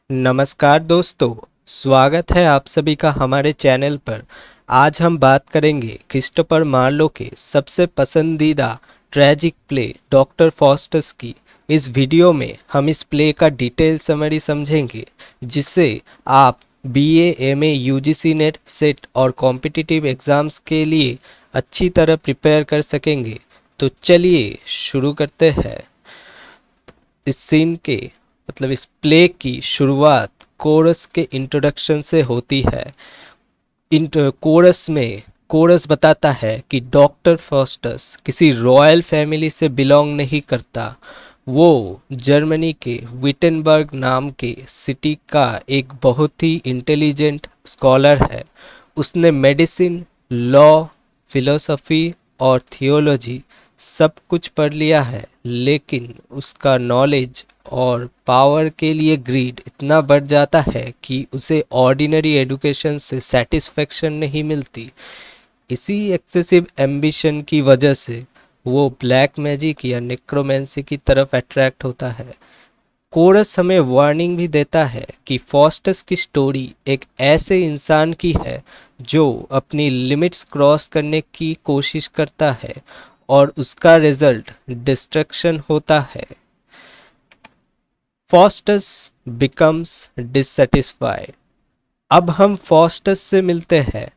नमस्कार दोस्तों, स्वागत है आप सभी का हमारे चैनल पर। आज हम बात करेंगे क्रिस्टोफर मार्लो के सबसे पसंदीदा ट्रैजिक प्ले डॉक्टर फॉस्टस की। इस वीडियो में हम इस प्ले का डिटेल समरी समझेंगे, जिससे आप BA, MA, UGC net, set और कॉम्पिटिटिव एग्ज़ाम्स के लिए अच्छी तरह प्रिपेयर कर सकेंगे। तो चलिए शुरू करते हैं। इस सीन के इस प्ले की शुरुआत कोरस के इंट्रोडक्शन से होती है। कोरस बताता है कि डॉक्टर फॉस्टस किसी रॉयल फैमिली से बिलोंग नहीं करता। वो जर्मनी के विटेनबर्ग नाम के सिटी का एक बहुत ही इंटेलिजेंट स्कॉलर है। उसने मेडिसिन, लॉ, फिलोसफी और थियोलॉजी सब कुछ पढ़ लिया है, लेकिन उसका नॉलेज और पावर के लिए ग्रीड इतना बढ़ जाता है कि उसे ऑर्डिनरी एजुकेशन से सेटिस्फेक्शन नहीं मिलती। इसी एक्सेसिव एम्बिशन की वजह से वो ब्लैक मैजिक या नेक्रोमेंसी की तरफ अट्रैक्ट होता है। कोरस हमें वार्निंग भी देता है कि फॉस्टस की स्टोरी एक ऐसे इंसान की है जो अपनी लिमिट्स क्रॉस करने की कोशिश करता है और उसका रिजल्ट डिस्ट्रक्शन होता है। Faustus becomes dissatisfied. अब हम फॉस्टस से मिलते हैं।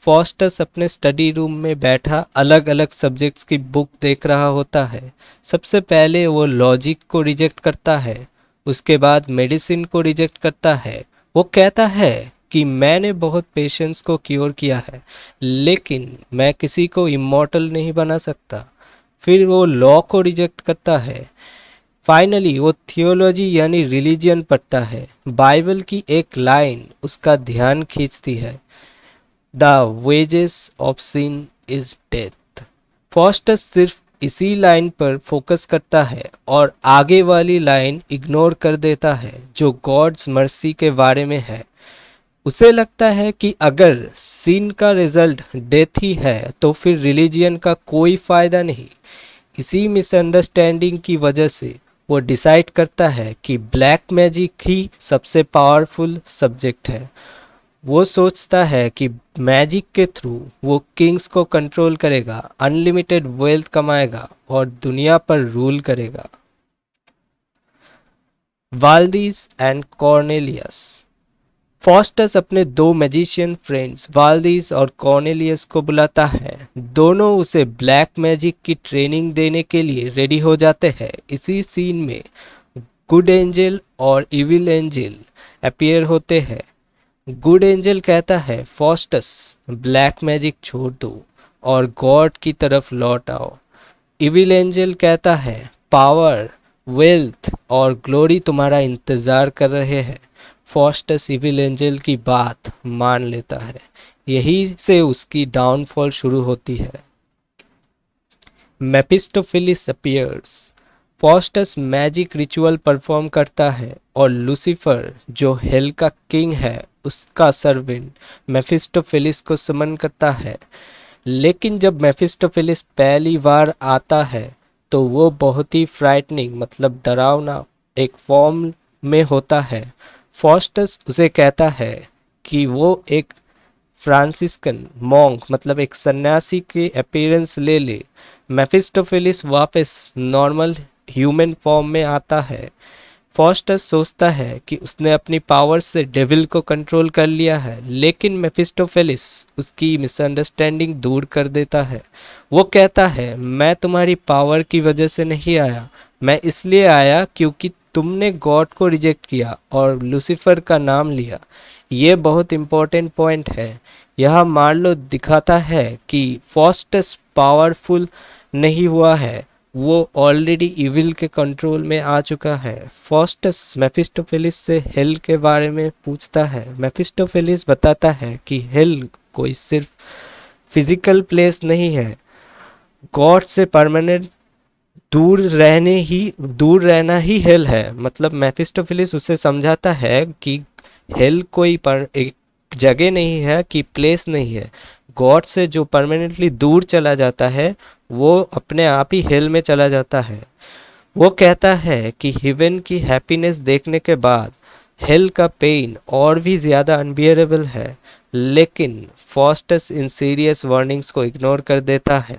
फॉस्टस अपने स्टडी रूम में बैठा अलग अलग सब्जेक्ट्स की बुक देख रहा होता है। सबसे पहले वो लॉजिक को रिजेक्ट करता है, उसके बाद मेडिसिन को रिजेक्ट करता है। वो कहता है कि मैंने बहुत पेशेंट्स को क्योर किया है, लेकिन मैं किसी को इमॉर्टल नहीं बना सकता। फिर वो लॉ को रिजेक्ट करता है। फाइनली वो थियोलॉजी यानी रिलीजियन पढ़ता है। बाइबल की एक लाइन उसका ध्यान खींचती है, the wages of sin is death. Faustus सिर्फ इसी लाइन पर फोकस करता है और आगे वाली लाइन इग्नोर कर देता है, जो गॉड्स मर्सी के बारे में है। उसे लगता है कि अगर सिन का रिजल्ट डेथ ही है तो फिर रिलीजियन का कोई फायदा नहीं। इसी मिसअंडरस्टैंडिंग की वजह से वो डिसाइड करता है कि ब्लैक मैजिक ही सबसे पावरफुल सब्जेक्ट है। वो सोचता है कि मैजिक के थ्रू वो किंग्स को कंट्रोल करेगा, अनलिमिटेड वेल्थ कमाएगा और दुनिया पर रूल करेगा। वाल्दिस एंड कॉर्नेलियस। फॉस्टस अपने दो मैजिशियन फ्रेंड्स वाल्दिस और कॉर्नेलियस को बुलाता है। दोनों उसे ब्लैक मैजिक की ट्रेनिंग देने के लिए रेडी हो जाते हैं। इसी सीन में गुड एंजल और इविल एंजल अपीयर होते हैं। गुड एंजल कहता है, फॉस्टस ब्लैक मैजिक छोड़ दो और गॉड की तरफ लौट आओ। इविल एंजल कहता है, पावर, वेल्थ और ग्लोरी तुम्हारा इंतजार कर रहे हैं। फॉस्टस इविल एंजल की बात मान लेता है। यही से उसकी डाउनफॉल शुरू होती है। Mephistopheles appears. Faustus magic ritual perform करता है और लूसीफर, जो हेल का किंग है, उसका सर्वेंट मेफिस्टोफिलिस को समन करता है। लेकिन जब मेफिस्टोफिलिस पहली बार आता है तो वो बहुत ही फ्राइटनिंग डरावना एक फॉर्म में होता है। फॉस्टस उसे कहता है कि वो एक फ्रांसिस्कन मॉन्क एक सन्यासी के अपीयरेंस ले ले। मेफिस्टोफिलिस वापस नॉर्मल ह्यूमन फॉर्म में आता है। फॉस्टस सोचता है कि उसने अपनी पावर से डेविल को कंट्रोल कर लिया है, लेकिन मेफिस्टोफेलिस उसकी मिसअंडरस्टैंडिंग दूर कर देता है। वो कहता है, मैं तुम्हारी पावर की वजह से नहीं आया, मैं इसलिए आया क्योंकि तुमने गॉड को रिजेक्ट किया और लूसीफर का नाम लिया। ये बहुत इंपॉर्टेंट पॉइंट है। यह मार्लो दिखाता है कि फॉस्टस पावरफुल नहीं हुआ है, वो ऑलरेडी इविल के कंट्रोल में आ चुका है। फॉस्टस मेफिस्टोफेलिस से हेल के बारे में पूछता है। मेफिस्टोफेलिस बताता है कि हेल कोई सिर्फ फिजिकल प्लेस नहीं है, गॉड से परमानेंट दूर रहना ही हेल है। मेफिस्टोफेलिस उसे समझाता है कि हेल कोई एक जगह नहीं है, कि प्लेस नहीं है। गॉड से जो परमानेंटली दूर चला जाता है वो अपने आप ही हेल में चला जाता है। वो कहता है कि हेवन की हैप्पीनेस देखने के बाद हेल का पेन और भी ज़्यादा अनबियरेबल है, लेकिन फॉस्टस इन सीरियस वार्निंग्स को इग्नोर कर देता है।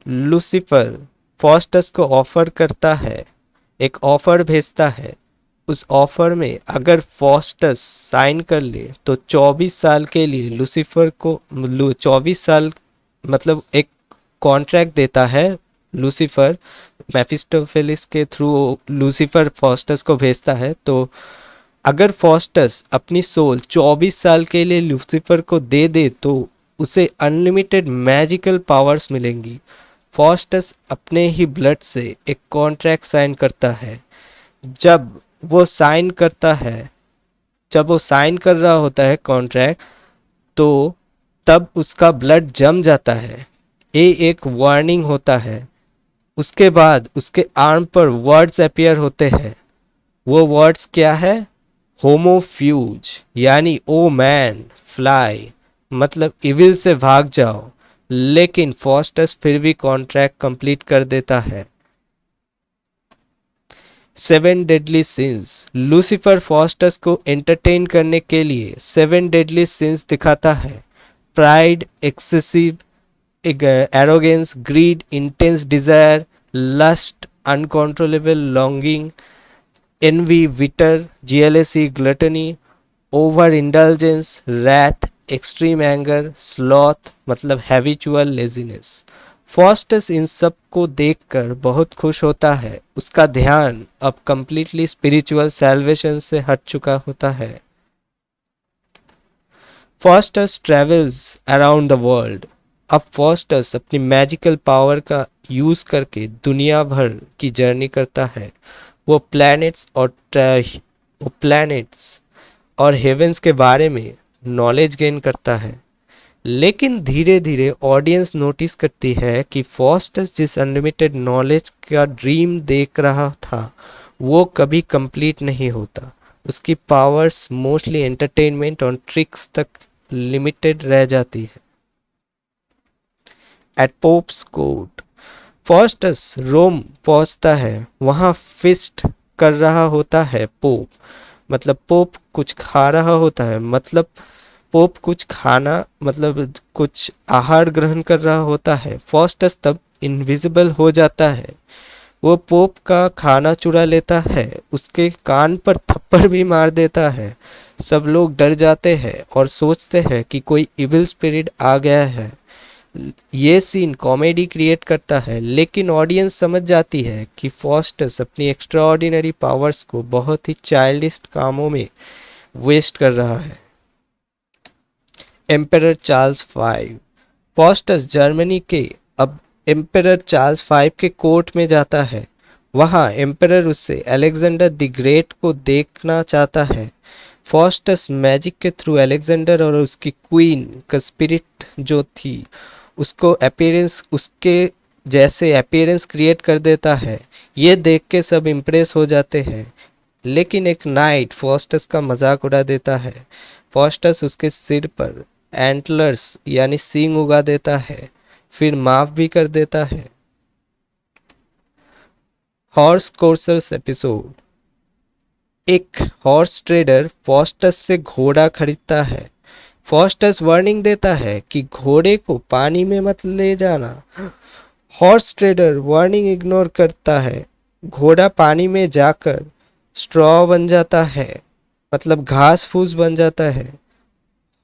लूसीफर फॉस्टस को ऑफर करता है, एक ऑफर भेजता है। उस ऑफर में अगर फॉस्टस साइन कर ले तो 24 साल के लिए लूसीफर को 24 साल मतलब एक कॉन्ट्रैक्ट देता है। लूसीफर मेफिस्टोफेलिस के थ्रू लूसीफर फॉस्टस को भेजता है। तो अगर फॉस्टस अपनी सोल 24 साल के लिए लूसीफर को दे दे तो उसे अनलिमिटेड मैजिकल पावर्स मिलेंगी। फॉस्टस अपने ही ब्लड से एक कॉन्ट्रैक्ट साइन करता है। जब वो साइन करता है जब वो साइन कर रहा होता है कॉन्ट्रैक्ट, तो तब उसका ब्लड जम जाता है। ये एक वार्निंग होता है। उसके बाद उसके आर्म पर वर्ड्स अपीयर होते हैं। वो वर्ड्स क्या है? होमोफ्यूज, यानी ओ मैन फ्लाई, मतलब इविल से भाग जाओ। लेकिन फॉस्टस फिर भी कॉन्ट्रैक्ट कंप्लीट कर देता है। Seven deadly sins, Lucifer Faustus को एंटरटेन करने के लिए सेवन डेडली सिंस दिखाता है। Pride, excessive arrogance, greed, intense desire, lust, uncontrollable longing, envy, bitter, jealousy, gluttony, overindulgence, wrath, extreme anger, sloth मतलब habitual laziness। फॉस्टस इन सब को देखकर बहुत खुश होता है। उसका ध्यान अब कंप्लीटली स्पिरिचुअल सैल्वेशन से हट चुका होता है। Faustus travels around the world. अब फॉस्टस अपनी मैजिकल पावर का यूज करके दुनिया भर की जर्नी करता है। वो प्लैनेट्स और हेवेंस के बारे में नॉलेज गेन करता है। लेकिन धीरे धीरे ऑडियंस नोटिस करती है कि फॉस्टस जिस अनलिमिटेड नॉलेज का ड्रीम देख रहा था वो कभी कंप्लीट नहीं होता। उसकी पावर्स मोस्टली एंटरटेनमेंट और ट्रिक्स तक लिमिटेड रह जाती है। एट पोप्स कोर्ट, फॉस्टस रोम पहुंचता है। वहां फिस्ट कर रहा होता है पोप, मतलब पोप कुछ खा रहा होता है, मतलब पोप कुछ खाना मतलब कुछ आहार ग्रहण कर रहा होता है। फॉस्टस तब इनविजिबल हो जाता है। वो पोप का खाना चुरा लेता है, उसके कान पर थप्पड़ भी मार देता है। सब लोग डर जाते हैं और सोचते हैं कि कोई इविल स्पिरिट आ गया है। ये सीन कॉमेडी क्रिएट करता है, लेकिन ऑडियंस समझ जाती है कि फॉस्टस अपनी एक्स्ट्राऑर्डिनरी पावर्स को बहुत ही चाइल्डिश कामों में वेस्ट कर रहा है। Emperor Charles five, Faustus Germany के अब एम्परर चार्ल्स फाइव के कोर्ट में जाता है। वहां एम्परर उससे अलेक्जेंडर द ग्रेट को देखना चाहता है। फॉस्टस मैजिक के थ्रू अलेक्जेंडर और उसकी क्वीन का स्पिरिट जो थी उसको अपीयरेंस उसके जैसे अपीयरेंस क्रिएट कर देता है। ये देख के सब इम्प्रेस हो जाते हैं। लेकिन एक नाइट फॉस्टस का मजाक उड़ा देता है। फॉस्टस उसके सिर पर एंटलर्स यानी सींग उगा देता है, फिर माफ भी कर देता है। हॉर्स कोर्सर्स एपिसोड, एक हॉर्स ट्रेडर फॉस्टस से घोड़ा खरीदता है। फॉस्टस वार्निंग देता है कि घोड़े को पानी में मत ले जाना। हॉर्स ट्रेडर वार्निंग इग्नोर करता है। घोड़ा पानी में जाकर स्ट्रॉ बन जाता है, मतलब घास फूस बन जाता है।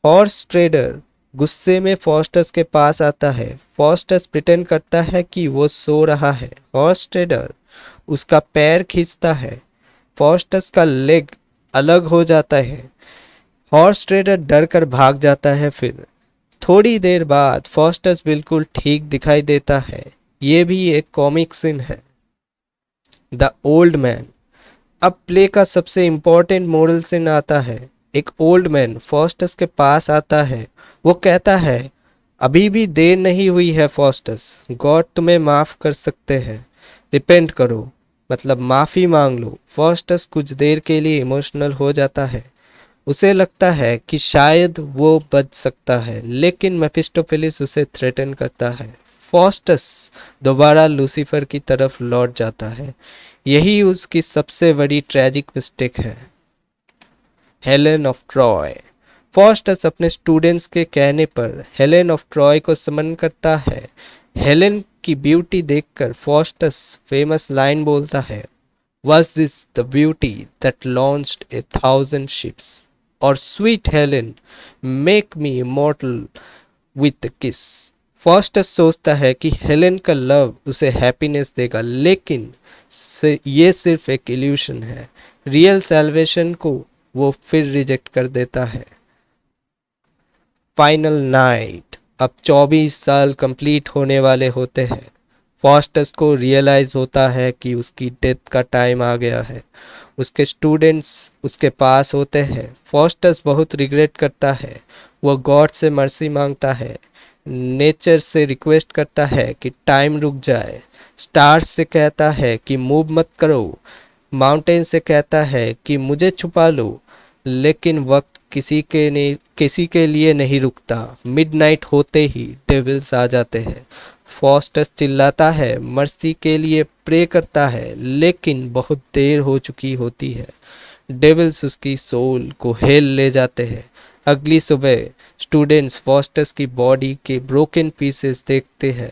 हॉर्स ट्रेडर गुस्से में फॉस्टस के पास आता है। फॉस्टस प्रिटेंड करता है कि वो सो रहा है। हॉर्स ट्रेडर उसका पैर खींचता है। फॉस्टस का लेग अलग हो जाता है। हॉर्स ट्रेडर डर कर भाग जाता है। फिर थोड़ी देर बाद फॉस्टस बिल्कुल ठीक दिखाई देता है। ये भी एक कॉमिक सीन है। द ओल्ड मैन, अब प्ले का सबसे इम्पोर्टेंट मोरल सीन आता है। एक ओल्ड मैन फॉस्टस के पास आता है। वो कहता है, अभी भी देर नहीं हुई है फॉस्टस, गॉड तुम्हें माफ कर सकते हैं, रिपेंट करो, मतलब माफी मांग लो। फॉस्टस कुछ देर के लिए इमोशनल हो जाता है। उसे लगता है कि शायद वो बच सकता है, लेकिन मेफिस्टोफेलिस उसे थ्रेटन करता है। फॉस्टस दोबारा लूसीफर की तरफ लौट जाता है। यही उसकी सबसे बड़ी ट्रेजिक मिस्टेक है। Helen of Troy. फॉस्टस अपने स्टूडेंट्स के कहने पर हेलेन ऑफ ट्रॉय को समन करता है। हेलेन की ब्यूटी देखकर फॉस्टस फेमस लाइन बोलता है, Was this the beauty that launched 1,000 ships? Or sweet Helen, make me immortal with a kiss? Faustus सोचता है कि हेलेन का लव उसे हैप्पीनेस देगा, लेकिन ये सिर्फ एक इल्यूशन है। रियल सैल्वेशन को वो फिर रिजेक्ट कर देता है। Final night. अब 24 साल कंप्लीट होने वाले होते हैं। फॉस्टस को रियलाइज होता है कि उसकी डेथ का टाइम आ गया है। उसके स्टूडेंट्स उसके पास होते हैं। फॉस्टस बहुत रिग्रेट करता है। वो गॉड से मर्सी मांगता है, नेचर से रिक्वेस्ट करता है कि टाइम रुक जाए, स्टार्स से कहता है कि मूव मत करो, माउंटेन से कहता है कि मुझे छुपा लो, लेकिन वक्त किसी के लिए नहीं रुकता। मिडनाइट होते ही डेविल्स आ जाते हैं। फॉस्टस चिल्लाता है, मर्सी के लिए प्रे करता है, लेकिन बहुत देर हो चुकी होती है। डेविल्स उसकी सोल को हेल ले जाते हैं। अगली सुबह स्टूडेंट्स फॉस्टस की बॉडी के ब्रोकन पीसेस देखते हैं।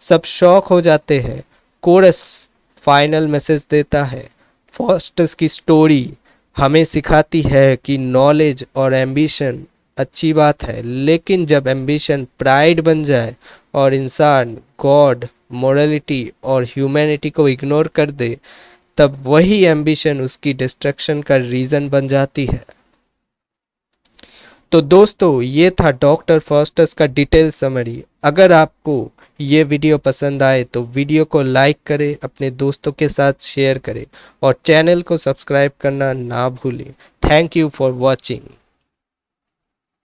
सब शॉक हो जाते हैं। कोरस फाइनल मैसेज देता है, फॉस्टस की स्टोरी हमें सिखाती है कि नॉलेज और एम्बिशन अच्छी बात है, लेकिन जब एम्बिशन प्राइड बन जाए और इंसान गॉड, मोरालिटी और ह्यूमैनिटी को इग्नोर कर दे, तब वही एम्बिशन उसकी डिस्ट्रक्शन का रीज़न बन जाती है। तो दोस्तों, ये था डॉक्टर फॉस्टस का डिटेल समरी। अगर आपको ये वीडियो पसंद आए तो वीडियो को लाइक करें, अपने दोस्तों के साथ शेयर करें और चैनल को सब्सक्राइब करना ना भूलें। Thank you for watching.